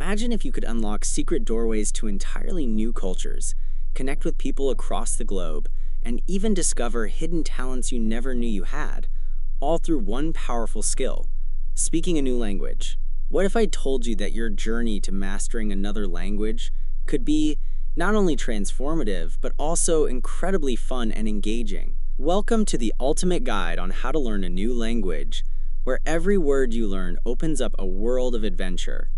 Imagine if you could unlock secret doorways to entirely new cultures, connect with people across the globe, and even discover hidden talents you never knew you had, all through one powerful skill: speaking a new language. What if I told you that your journey to mastering another language could be not only transformative, but also incredibly fun and engaging? Welcome to the ultimate guide on how to learn a new language, where every word you learn opens up a world of adventure.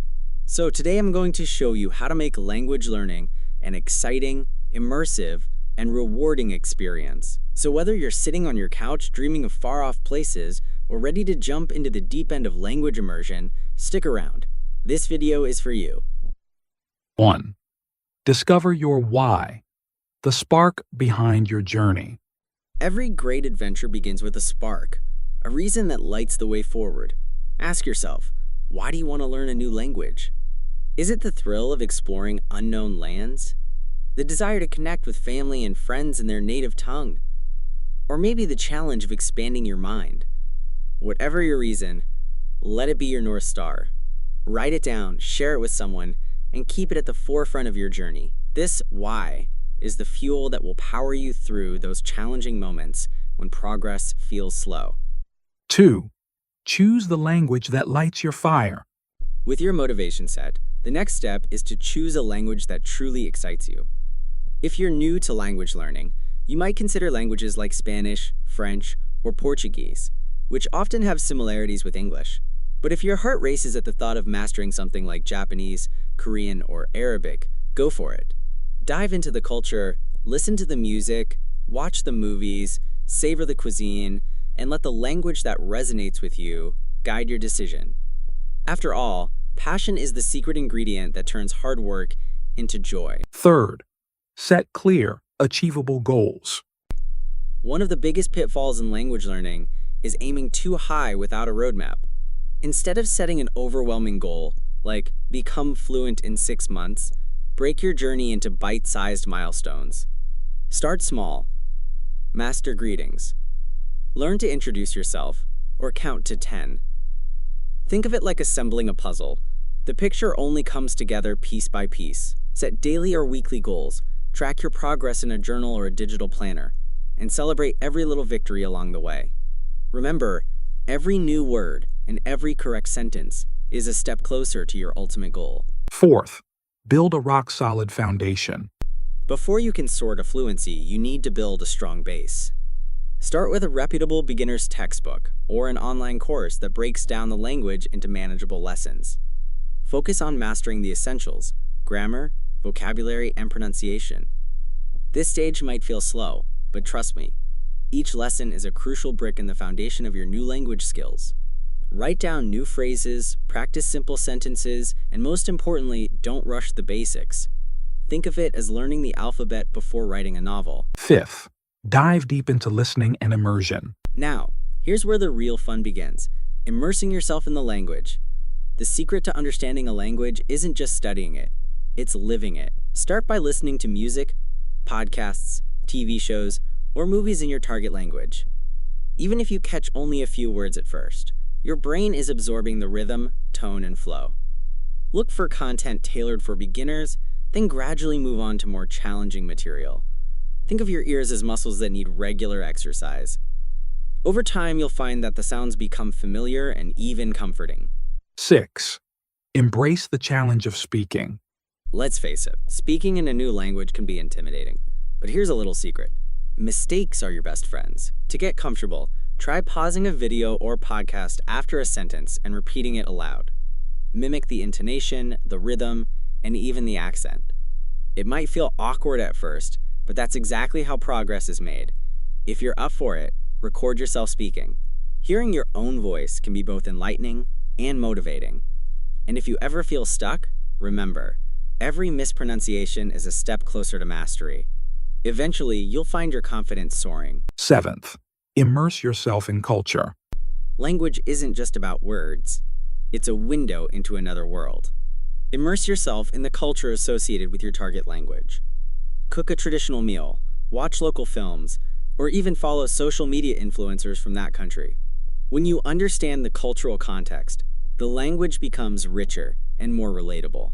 So today I'm going to show you how to make language learning an exciting, immersive, and rewarding experience. So whether you're sitting on your couch dreaming of far-off places or ready to jump into the deep end of language immersion, stick around. This video is for you. 1. Discover your why, the spark behind your journey. Every great adventure begins with a spark, a reason that lights the way forward. Ask yourself, why do you want to learn a new language? Is it the thrill of exploring unknown lands? The desire to connect with family and friends in their native tongue? Or maybe the challenge of expanding your mind? Whatever your reason, let it be your North Star. Write it down, share it with someone, and keep it at the forefront of your journey. This why is the fuel that will power you through those challenging moments when progress feels slow. 2. Choose the language that lights your fire. With your motivation set, the next step is to choose a language that truly excites you. If you're new to language learning, you might consider languages like Spanish, French, or Portuguese, which often have similarities with English. But if your heart races at the thought of mastering something like Japanese, Korean, or Arabic, go for it. Dive into the culture, listen to the music, watch the movies, savor the cuisine, and let the language that resonates with you guide your decision. After all, passion is the secret ingredient that turns hard work into joy. 3. Set clear, achievable goals. One of the biggest pitfalls in language learning is aiming too high without a roadmap. Instead of setting an overwhelming goal, like become fluent in 6 months, break your journey into bite-sized milestones. Start small. Master greetings. Learn to introduce yourself, or count to 10. Think of it like assembling a puzzle. The picture only comes together piece by piece. Set daily or weekly goals. Track your progress in a journal or a digital planner, and celebrate every little victory along the way. Remember, every new word and every correct sentence is a step closer to your ultimate goal. 4. Build a rock-solid foundation. Before you can soar to fluency, you need to build a strong base. Start with a reputable beginner's textbook or an online course that breaks down the language into manageable lessons. Focus on mastering the essentials: grammar, vocabulary, and pronunciation. This stage might feel slow, but trust me, each lesson is a crucial brick in the foundation of your new language skills. Write down new phrases, practice simple sentences, and most importantly, don't rush the basics. Think of it as learning the alphabet before writing a novel. 5. Dive deep into listening and immersion. Now, here's where the real fun begins: immersing yourself in the language. The secret to understanding a language isn't just studying it, it's living it. Start by listening to music, podcasts, TV shows, or movies in your target language. Even if you catch only a few words at first, your brain is absorbing the rhythm, tone, and flow. Look for content tailored for beginners, then gradually move on to more challenging material. Think of your ears as muscles that need regular exercise. Over time, you'll find that the sounds become familiar and even comforting. 6. Embrace the challenge of speaking. Let's face it, speaking in a new language can be intimidating. But here's a little secret: mistakes are your best friends. To get comfortable, try pausing a video or podcast after a sentence and repeating it aloud. Mimic the intonation, the rhythm, and even the accent. It might feel awkward at first, but that's exactly how progress is made. If you're up for it, record yourself speaking. Hearing your own voice can be both enlightening and motivating. And if you ever feel stuck, remember, every mispronunciation is a step closer to mastery. Eventually, you'll find your confidence soaring. 7. Immerse yourself in culture. Language isn't just about words. It's a window into another world. Immerse yourself in the culture associated with your target language. Cook a traditional meal, watch local films, or even follow social media influencers from that country. When you understand the cultural context, the language becomes richer and more relatable.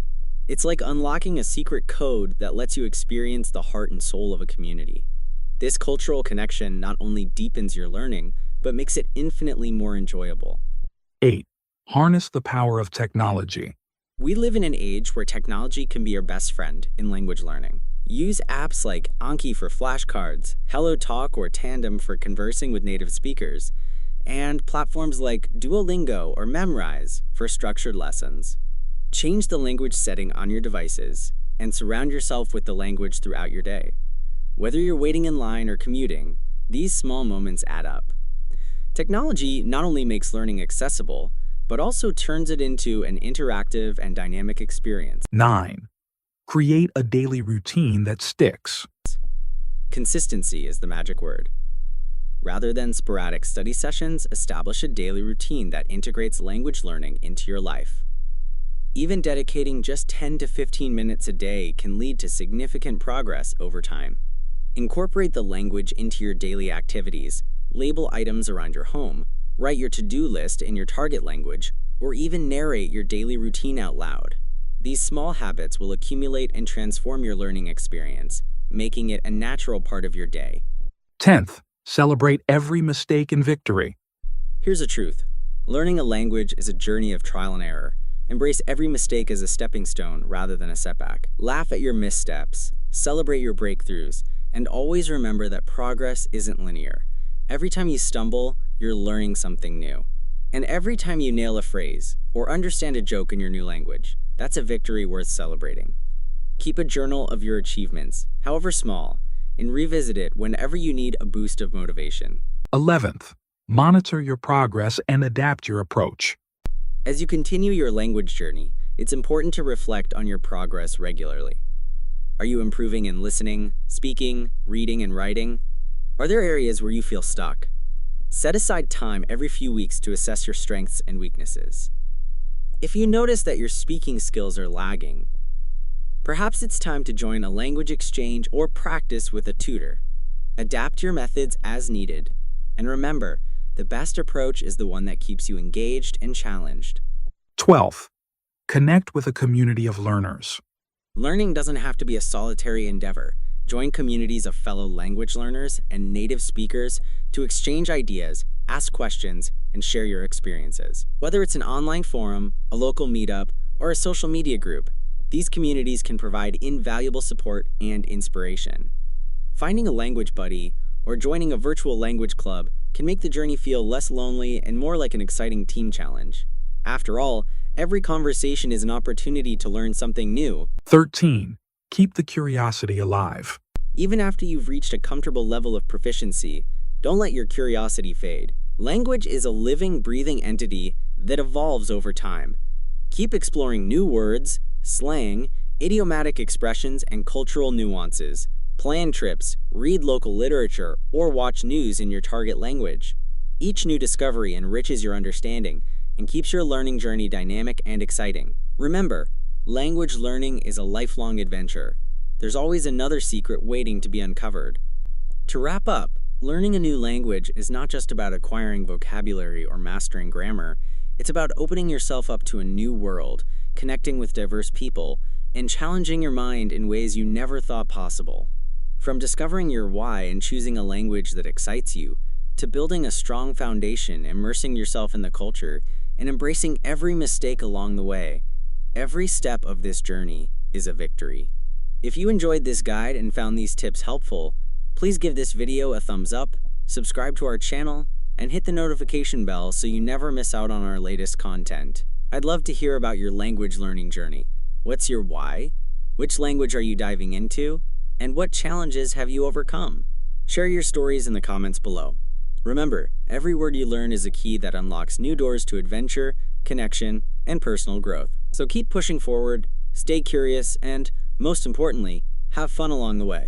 It's like unlocking a secret code that lets you experience the heart and soul of a community. This cultural connection not only deepens your learning, but makes it infinitely more enjoyable. 8. Harness the power of technology. We live in an age where technology can be your best friend in language learning. Use apps like Anki for flashcards, HelloTalk or Tandem for conversing with native speakers, and platforms like Duolingo or Memrise for structured lessons. Change the language setting on your devices and surround yourself with the language throughout your day. Whether you're waiting in line or commuting, these small moments add up. Technology not only makes learning accessible, but also turns it into an interactive and dynamic experience. 9. Create a daily routine that sticks. Consistency is the magic word. Rather than sporadic study sessions, establish a daily routine that integrates language learning into your life. Even dedicating just 10 to 15 minutes a day can lead to significant progress over time. Incorporate the language into your daily activities, label items around your home, write your to-do list in your target language, or even narrate your daily routine out loud. These small habits will accumulate and transform your learning experience, making it a natural part of your day. 10th. Celebrate every mistake and victory. Here's the truth. Learning a language is a journey of trial and error. Embrace every mistake as a stepping stone rather than a setback. Laugh at your missteps, celebrate your breakthroughs, and always remember that progress isn't linear. Every time you stumble, you're learning something new. And every time you nail a phrase or understand a joke in your new language, that's a victory worth celebrating. Keep a journal of your achievements, however small, and revisit it whenever you need a boost of motivation. 11th. Monitor your progress and adapt your approach. As you continue your language journey, it's important to reflect on your progress regularly. Are you improving in listening, speaking, reading, and writing? Are there areas where you feel stuck? Set aside time every few weeks to assess your strengths and weaknesses. If you notice that your speaking skills are lagging, perhaps it's time to join a language exchange or practice with a tutor. Adapt your methods as needed, and remember, the best approach is the one that keeps you engaged and challenged. 12th. Connect with a community of learners. Learning doesn't have to be a solitary endeavor. Join communities of fellow language learners and native speakers to exchange ideas, ask questions, and share your experiences. Whether it's an online forum, a local meetup, or a social media group, these communities can provide invaluable support and inspiration. Finding a language buddy or joining a virtual language club can make the journey feel less lonely and more like an exciting team challenge. After all, every conversation is an opportunity to learn something new. 13. Keep the curiosity alive. Even after you've reached a comfortable level of proficiency, don't let your curiosity fade. Language is a living, breathing entity that evolves over time. Keep exploring new words, slang, idiomatic expressions, and cultural nuances. Plan trips, read local literature, or watch news in your target language. Each new discovery enriches your understanding and keeps your learning journey dynamic and exciting. Remember, language learning is a lifelong adventure. There's always another secret waiting to be uncovered. To wrap up, learning a new language is not just about acquiring vocabulary or mastering grammar. It's about opening yourself up to a new world, connecting with diverse people, and challenging your mind in ways you never thought possible. From discovering your why and choosing a language that excites you, to building a strong foundation, immersing yourself in the culture, and embracing every mistake along the way, every step of this journey is a victory. If you enjoyed this guide and found these tips helpful, please give this video a thumbs up, subscribe to our channel, and hit the notification bell so you never miss out on our latest content. I'd love to hear about your language learning journey. What's your why? Which language are you diving into? And what challenges have you overcome? Share your stories in the comments below. Remember, every word you learn is a key that unlocks new doors to adventure, connection, and personal growth. So keep pushing forward, stay curious, and, most importantly, have fun along the way.